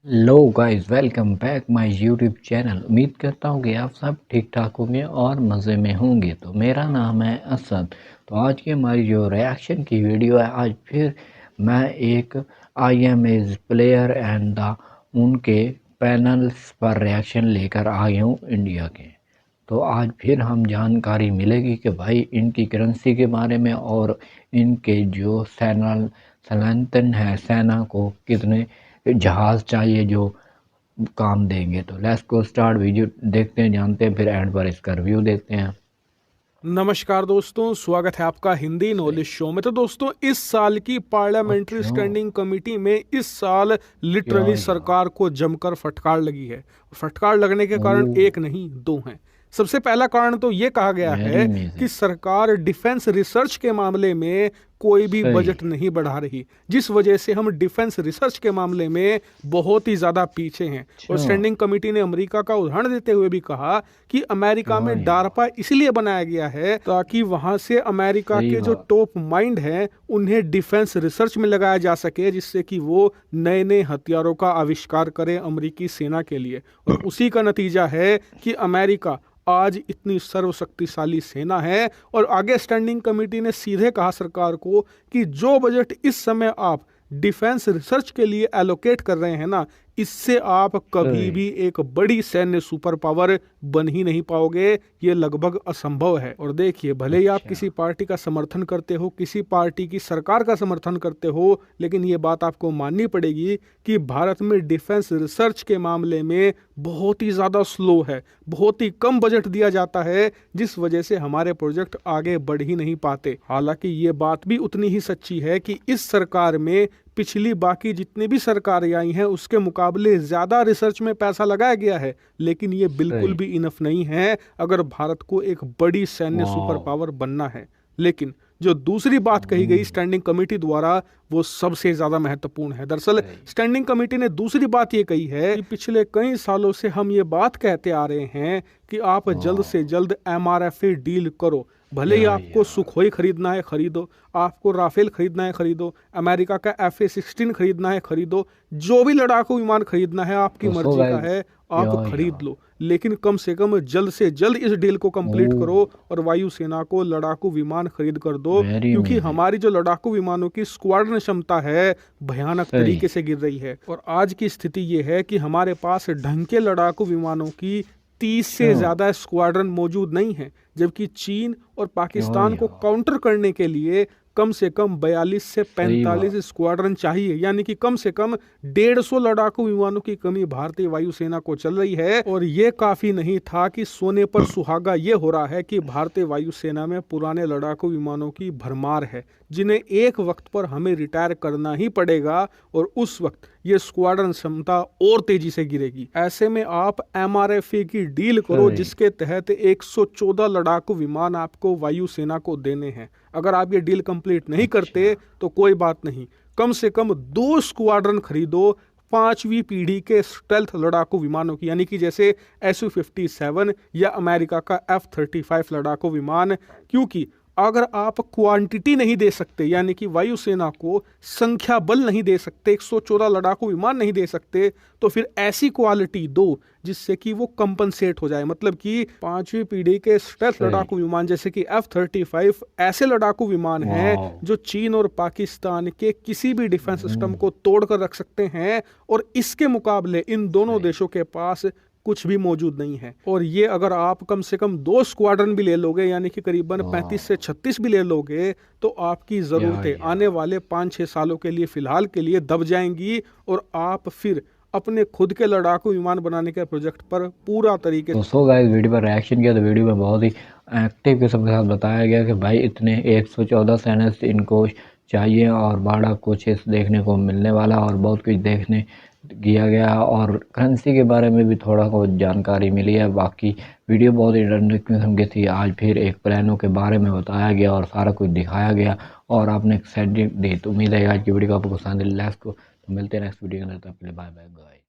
Hello guys, welcome back my YouTube channel. उम्मीद करता हूँ कि आप सब ठीक ठाक होंगे और मज़े में होंगे। तो मेरा नाम है असद। तो आज की हमारी जो रिएक्शन की वीडियो है, आज फिर मैं एक आईएमए प्लेयर एंड द उनके पैनल्स पर रिएक्शन लेकर आ गया हूँ इंडिया के। तो आज फिर हम जानकारी मिलेगी कि भाई इनकी करेंसी के बारे में और इनके जो सैन्य है, सेना को कितने जहाज़ चाहिए जो काम देंगे। तो लेट्स गो स्टार्ट, वीडियो देखते हैं, जानते हैं, फिर एंड पर इसका रिव्यू देते हैं। नमस्कार दोस्तों, स्वागत है आपका हिंदी नॉलेज शो में। तो दोस्तों, इस साल की पार्लियामेंट्री अच्छा, स्टैंडिंग कमेटी में इस साल क्या लिटरली यार। सरकार को जमकर फटकार लगी है। फटकार लगने के ओ, कारण एक नहीं दो हैं। सबसे पहला कारण तो ये कहा गया वेरी है कि अमेजिंग। सरकार डिफेंस रिसर्च के मामले में कोई भी सही। बजट नहीं बढ़ा रही, जिस वजह से हम डिफेंस रिसर्च के मामले में बहुत ही ज़्यादा पीछे हैं। और अच्छा, स्टैंडिंग कमेटी ने अमेरिका का उदाहरण देते हुए भी कहा कि अमेरिका क्या में यार। डारपा इसलिए बनाया गया है ताकि वहां से अमेरिका सही के जो बात। टॉप माइंड हैं उन्हें डिफेंस रिसर्च में लगाया जा सके, जिससे कि वो नए नए हथियारों का आविष्कार करें अमेरिकी सेना के लिए। और उसी का नतीजा है कि अमेरिका आज इतनी सर्वशक्तिशाली सेना है। और आगे स्टैंडिंग कमेटी ने सीधे कहा सरकार को कि जो बजट इस समय आप डिफेंस रिसर्च के लिए एलोकेट कर रहे हैं ना, इससे आप कभी सही। भी एक बड़ी सैन्य सुपर पावर बन ही नहीं पाओगे। ये लगभग असंभव है। और देखिए, भले ही आप अच्छा। किसी पार्टी का समर्थन करते हो, किसी पार्टी की सरकार का समर्थन करते हो, लेकिन ये बात आपको माननी पड़ेगी कि भारत में डिफेंस रिसर्च के मामले में बहुत ही ज़्यादा स्लो है, बहुत ही कम बजट दिया जाता है, जिस वजह से हमारे प्रोजेक्ट आगे बढ़ ही नहीं पाते। हालांकि ये बात भी उतनी ही सच्ची है कि इस सरकार में पिछली बाकी जितनी भी सरकारें आई हैं उसके मुकाबले ज़्यादा रिसर्च में पैसा लगाया गया है, लेकिन ये बिल्कुल सही। भी इनफ नहीं है अगर भारत को एक बड़ी सैन्य सुपर वाह। पावर बनना है। लेकिन जो दूसरी बात कही गई स्टैंडिंग कमेटी द्वारा, वो सबसे ज़्यादा महत्वपूर्ण है। दरअसल सही। स्टैंडिंग कमेटी ने दूसरी बात ये कही है कि पिछले कई सालों से हम ये बात कहते आ रहे हैं कि आप जल्द से वाह। जल्द एमआरएफए डील करो। भले ही क्या आपको यार। सुखोई खरीदना है खरीदो, आपको राफेल खरीदना है खरीदो, अमेरिका का FA-16 खरीदना है खरीदो, जो भी लड़ाकू विमान खरीदना है आपकी तो सो मर्जी का गाइस, है, क्या आप खरीद यार। लो। लेकिन कम से कम जल्द से जल्द इस डील को ओ, कंप्लीट करो और वायुसेना को लड़ाकू विमान खरीद कर दो, वेरी क्योंकि अमेजिंग। हमारी जो लड़ाकू विमानों की स्क्वाड्रन क्षमता है भयानक सही। तरीके से गिर रही है। और आज की स्थिति ये है कि हमारे पास ढंग के लड़ाकू विमानों की 30 अच्छा, से ज़्यादा स्क्वाड्रन मौजूद नहीं है, जबकि चीन और क्या पाकिस्तान को यार। काउंटर करने के लिए कम से कम 42 से सही 45 बात। स्क्वाड्रन चाहिए। यानी कि कम से कम 150 लड़ाकू विमानों की कमी भारतीय वायुसेना को चल रही है। और ये काफी नहीं था कि सोने पर सुहागा ये हो रहा है कि भारतीय वायुसेना में पुराने लड़ाकू विमानों की भरमार है, जिन्हें एक वक्त पर हमें रिटायर करना ही पड़ेगा। और उस वक्त ये स्क्वाड्रन क्षमता और तेजी से गिरेगी। ऐसे में आप MRFA की डील करो, सही। जिसके तहत 114 लड़ाकू विमान आपको वायुसेना को देने हैं। अगर आप ये डील कंप्लीट नहीं अच्छा। करते तो कोई बात नहीं, कम से कम 2 स्क्वाड्रन खरीदो 5वीं पीढ़ी के स्टेल्थ लड़ाकू विमानों की, यानी कि जैसे Su-57 या अमेरिका का F-35 लड़ाकू विमान। क्योंकि अगर आप क्वांटिटी नहीं दे सकते, यानी कि वायुसेना को संख्या बल नहीं दे सकते, 114 लड़ाकू विमान नहीं दे सकते, तो फिर ऐसी क्वालिटी दो जिससे कि वो कंपनसेट हो जाए। मतलब कि 5वीं पीढ़ी के स्टेल्थ सही। लड़ाकू विमान जैसे कि F-35 ऐसे लड़ाकू विमान हैं वाह। जो चीन और पाकिस्तान के किसी भी डिफेंस सिस्टम हम्म। को तोड़ कर रख सकते हैं। और इसके मुकाबले इन दोनों सही। देशों के पास कुछ भी मौजूद नहीं है। और ये अगर आप कम से कम 2 स्क्वाड्रन भी ले लोगे, यानी कि करीबन 35 से वाह। 36 भी ले लोगे, तो आपकी क्या ज़रूरतें आने यार। वाले 5-6 सालों के लिए फ़िलहाल के लिए दब जाएंगी। और आप फिर अपने खुद के लड़ाकू विमान बनाने के प्रोजेक्ट पर पूरा तरीके तो सो गाइस, वीडियो पर रिएक्शन किया तो वीडियो में बहुत ही एक्टिव किस्म के साथ बताया गया कि भाई इतने 114 सैनिक इनको चाहिए और बड़ा कुछ इस देखने को मिलने वाला और बहुत कुछ देखने किया गया। और करेंसी के बारे में भी थोड़ा बहुत जानकारी मिली है। बाकी वीडियो बहुत इंटरेस्टिंग किस्म की थी। आज फिर एक प्लानों के बारे में बताया गया और सारा कुछ दिखाया गया और आपने एक सेटिंग दी। तो उम्मीद है आज की वीडियो को आपको पसंद आई। तो मिलते हैं नेक्स्ट वीडियो के अंदर, तब तक के लिए बाय बाय गाइस।